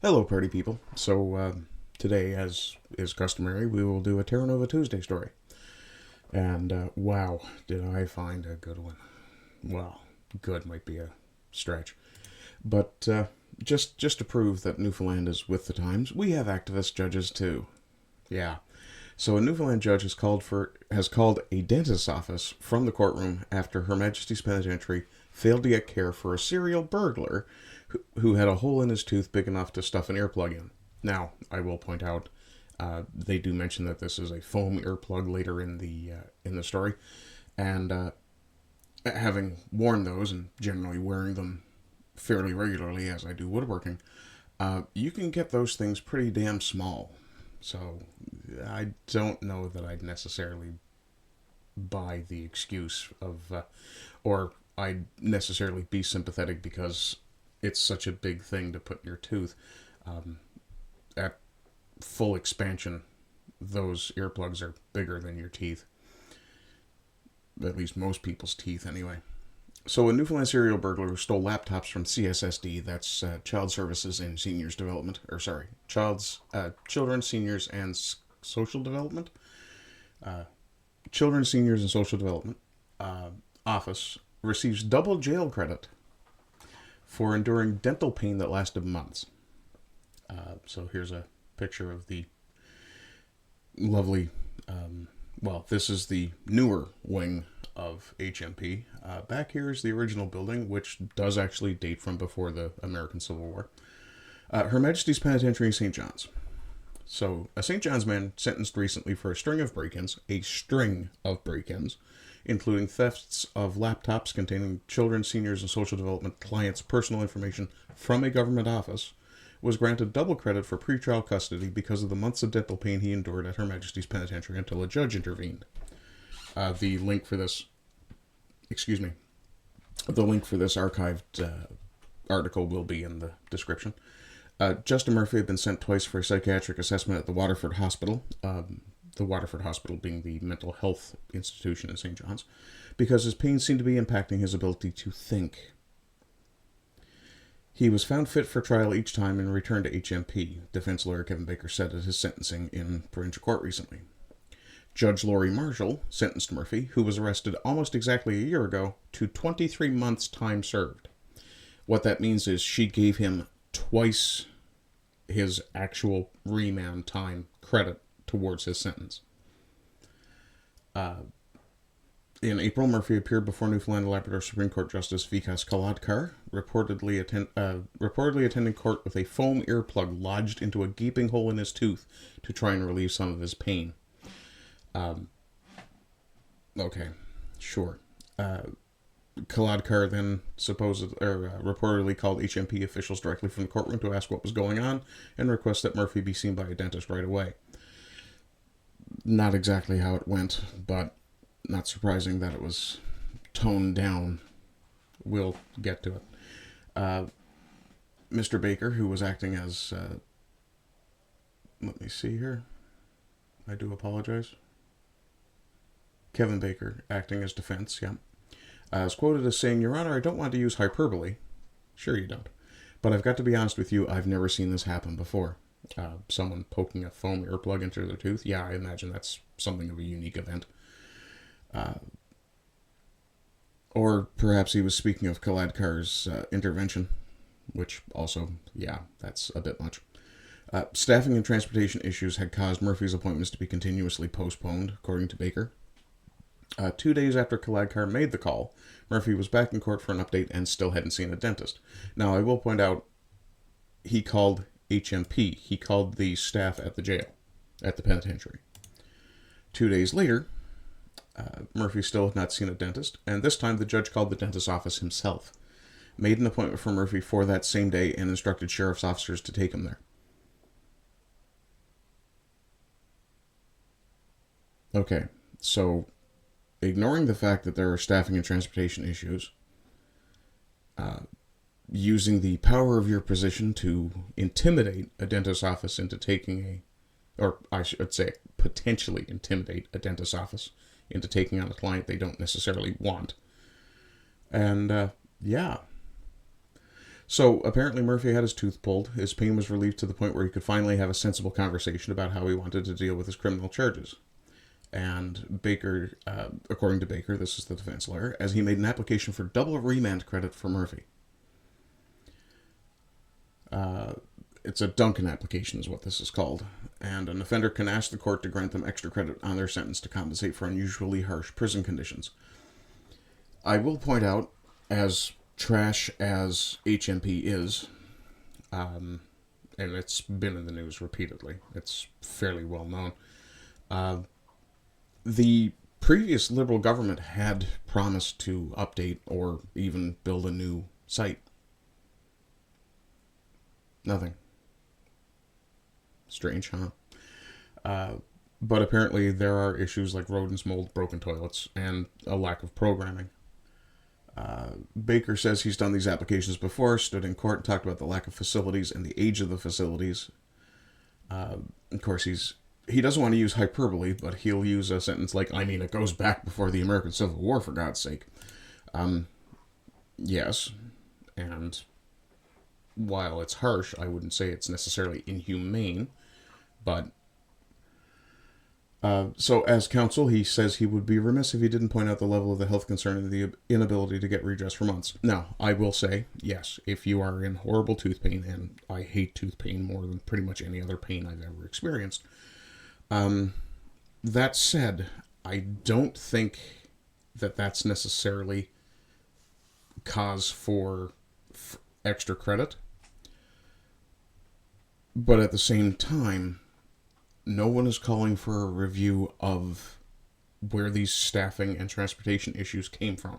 Hello, party people. Today, as is customary, we will do a Terra Nova Tuesday story. And wow, did I find a good one? Well, good might be a stretch, but just to prove that Newfoundland is with the times, we have activist judges too. Yeah. So a Newfoundland judge has called a dentist's office from the courtroom after Her Majesty's Penitentiary failed to get care for a serial burglar who had a hole in his tooth big enough to stuff an earplug in. Now, I will point out, they do mention that this is a foam earplug later in the story, and having worn those and generally wearing them fairly regularly as I do woodworking, you can get those things pretty damn small. So I don't know that I'd necessarily buy the excuse of, or I'd necessarily be sympathetic because it's such a big thing to put in your tooth. At full expansion, those earplugs are bigger than your teeth. At least most people's teeth, anyway. So a Newfoundland serial burglar who stole laptops from CSSD, that's Child Services and Seniors Development, or sorry, Children, Seniors, and Social Development, Children, Seniors, and Social Development Office receives double jail credit for enduring dental pain that lasted months. So here's a picture of the lovely, this is the newer wing of HMP. Back here is the original building, which does actually date from before the American Civil War. Her Majesty's Penitentiary in St. John's. So, a St. John's man sentenced recently for a string of break-ins, including thefts of laptops containing children, seniors, and social development clients' personal information from a government office, was granted double credit for pretrial custody because of the months of dental pain he endured at Her Majesty's Penitentiary until a judge intervened. The link for this archived article will be in the description. Justin Murphy had been sent twice for a psychiatric assessment at the Waterford Hospital, the Waterford Hospital being the mental health institution in St. John's, because his pain seemed to be impacting his ability to think. He was found fit for trial each time and returned to HMP, defense lawyer Kevin Baker said at his sentencing in provincial court recently. Judge Laurie Marshall sentenced Murphy, who was arrested almost exactly a year ago, to 23 months' time served. What that means is she gave him twice his actual remand time credit towards his sentence. In April, Murphy appeared before Newfoundland and Labrador Supreme Court Justice Vikas Kaladkar, reportedly attending court with a foam earplug lodged into a gaping hole in his tooth to try and relieve some of his pain. Okay, sure. Kaladkar then reportedly called HMP officials directly from the courtroom to ask what was going on and request that Murphy be seen by a dentist right away. Not exactly how it went, but not surprising that it was toned down. We'll get to it. Mr. Baker, who was acting as... let me see here. I do apologize. Kevin Baker, acting as defense, yeah. Is quoted as saying, "Your Honor, I don't want to use hyperbole." Sure you don't. But I've got to be honest with you, I've never seen this happen before. Someone poking a foam earplug into their tooth. Yeah, I imagine that's something of a unique event. Or perhaps he was speaking of Kaladkar's intervention, which also, yeah, that's a bit much. Staffing and transportation issues had caused Murphy's appointments to be continuously postponed, according to Baker. 2 days after Kaladkar made the call, Murphy was back in court for an update and still hadn't seen a dentist. Now, I will point out, he called HMP. He called the staff at the jail, at the penitentiary. 2 days later, Murphy still had not seen a dentist, and this time the judge called the dentist's office himself, made an appointment for Murphy for that same day, and instructed sheriff's officers to take him there. Okay, so ignoring the fact that there are staffing and transportation issues, using the power of your position to intimidate a dentist's office into taking or I should say potentially intimidate a dentist's office into taking on a client they don't necessarily want. And, yeah. So apparently Murphy had his tooth pulled. His pain was relieved to the point where he could finally have a sensible conversation about how he wanted to deal with his criminal charges. And Baker, according to Baker, this is the defense lawyer, as he made an application for double remand credit for Murphy. It's a Duncan application is what this is called. And an offender can ask the court to grant them extra credit on their sentence to compensate for unusually harsh prison conditions. I will point out, as trash as HMP is, and it's been in the news repeatedly, it's fairly well known, the previous Liberal government had promised to update or even build a new site. Nothing. Strange, huh? But apparently there are issues like rodents, mold, broken toilets, and a lack of programming. Baker says he's done these applications before, stood in court and talked about the lack of facilities and the age of the facilities. Of course, he doesn't want to use hyperbole, but he'll use a sentence like, I mean, it goes back before the American Civil War, for God's sake. Yes, and while it's harsh, I wouldn't say it's necessarily inhumane, but so as counsel, he says he would be remiss if he didn't point out the level of the health concern and the inability to get redress for months. Now, I will say, yes, if you are in horrible tooth pain, and I hate tooth pain more than pretty much any other pain I've ever experienced, that said, I don't think that that's necessarily cause for extra credit. But at the same time, no one is calling for a review of where these staffing and transportation issues came from.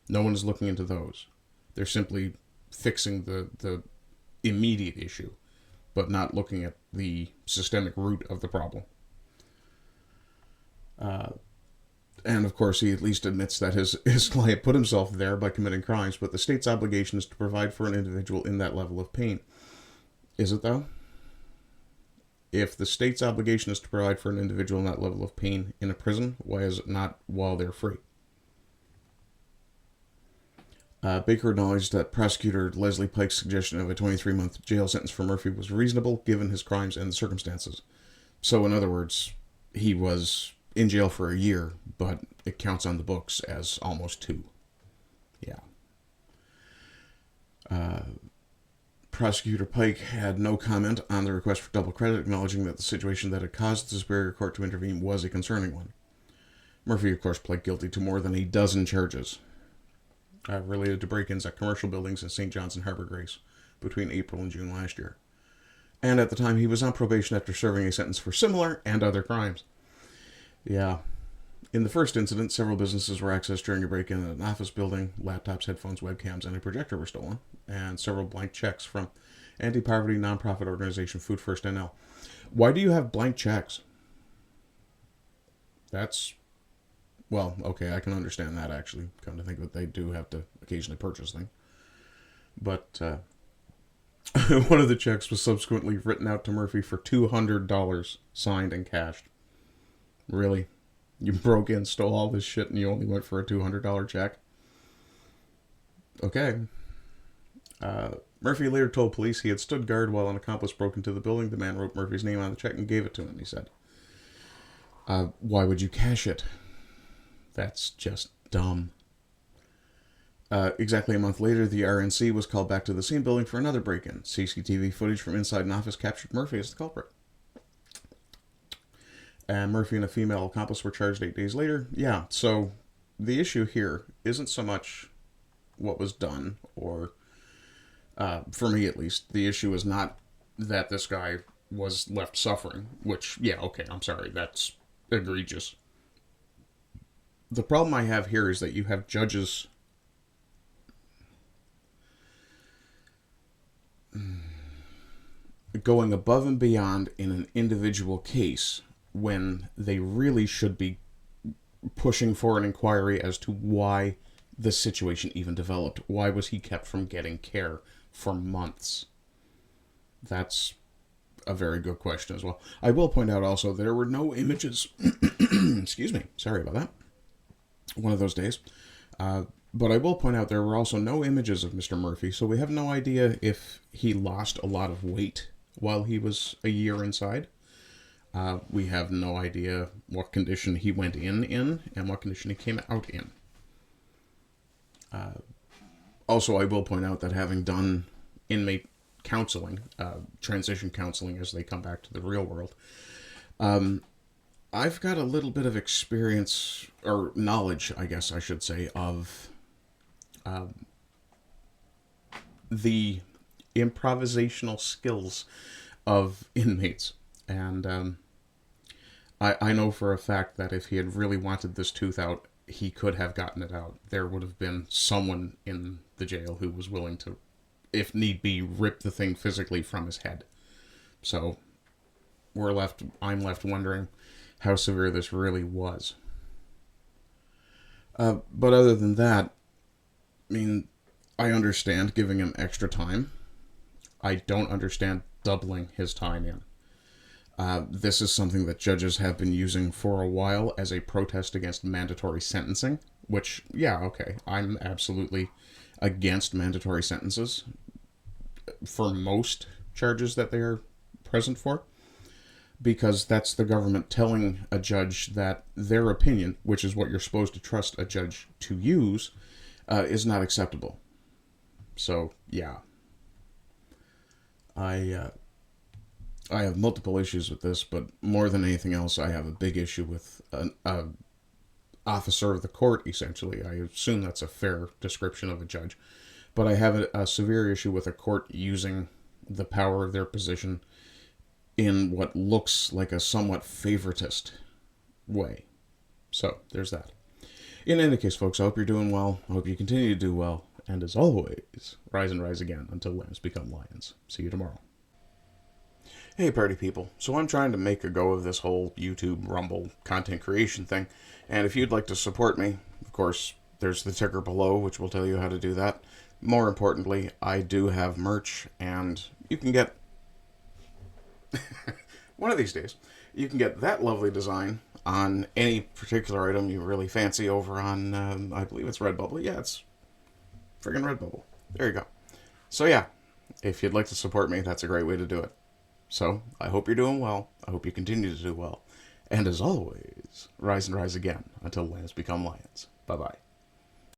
No one is looking into those. They're simply fixing the immediate issue, but not looking at the systemic root of the problem. And of course, he at least admits that his client put himself there by committing crimes, but the state's obligation is to provide for an individual in that level of pain. Is it, though? If the state's obligation is to provide for an individual in that level of pain in a prison, why is it not while they're free? Baker acknowledged that prosecutor Leslie Pike's suggestion of a 23-month jail sentence for Murphy was reasonable given his crimes and the circumstances. So, in other words, he was in jail for a year, but it counts on the books as almost 2. Yeah. Prosecutor Pike had no comment on the request for double credit, acknowledging that the situation that had caused the Superior Court to intervene was a concerning one. Murphy, of course, pled guilty to more than a dozen charges related to break-ins at commercial buildings in St. John's and Harbor Grace between April and June last year. And at the time, he was on probation after serving a sentence for similar and other crimes. Yeah. In the first incident, several businesses were accessed during a break-in at an office building. Laptops, headphones, webcams, and a projector were stolen, and several blank checks from anti-poverty nonprofit organization Food First NL. Why do you have blank checks? That's, well, okay, I can understand that, actually. Come to think of it, they do have to occasionally purchase things. But one of the checks was subsequently written out to Murphy for $200, signed and cashed. Really? You broke in, stole all this shit, and you only went for a $200 check? Okay. Murphy later told police he had stood guard while an accomplice broke into the building. The man wrote Murphy's name on the check and gave it to him, he said. Why would you cash it? That's just dumb. Exactly a month later, the RNC was called back to the same building for another break-in. CCTV footage from inside an office captured Murphy as the culprit. And Murphy and a female accomplice were charged 8 days later. Yeah, so the issue here isn't so much what was done, or, for me at least, the issue is not that this guy was left suffering, which, yeah, okay, I'm sorry, that's egregious. The problem I have here is that you have judges going above and beyond in an individual case when they really should be pushing for an inquiry as to why the situation even developed. Why was he kept from getting care for months? That's a very good question as well. I will point out also that there were no images. Excuse me. Sorry about that. One of those days. But I will point out there were also no images of Mr. Murphy, so we have no idea if he lost a lot of weight while he was a year inside. We have no idea what condition he went in and what condition he came out in. Also, I will point out that having done inmate counseling, transition counseling as they come back to the real world, I've got a little bit of experience, or knowledge, I guess I should say, of the improvisational skills of inmates. And I know for a fact that if he had really wanted this tooth out, he could have gotten it out. There would have been someone in the jail who was willing to, if need be, rip the thing physically from his head. So I'm left wondering how severe this really was. But other than that, I mean, I understand giving him extra time. I don't understand doubling his time in. This is something that judges have been using for a while as a protest against mandatory sentencing, which, yeah, okay, I'm absolutely against mandatory sentences for most charges that they are present for, because that's the government telling a judge that their opinion, which is what you're supposed to trust a judge to use, is not acceptable. So, yeah. I have multiple issues with this, but more than anything else, I have a big issue with an officer of the court, essentially. I assume that's a fair description of a judge. But I have a severe issue with a court using the power of their position in what looks like a somewhat favoritist way. So, there's that. In any case, folks, I hope you're doing well. I hope you continue to do well. And as always, rise and rise again until lambs become lions. See you tomorrow. Hey, party people. So I'm trying to make a go of this whole YouTube Rumble content creation thing. And if you'd like to support me, of course, there's the ticker below, which will tell you how to do that. More importantly, I do have merch, and you can get... one of these days, you can get that lovely design on any particular item you really fancy over on, I believe it's Redbubble. Yeah, it's friggin' Redbubble. There you go. So yeah, if you'd like to support me, that's a great way to do it. So, I hope you're doing well. I hope you continue to do well. And as always, rise and rise again until lambs become lions. Bye-bye.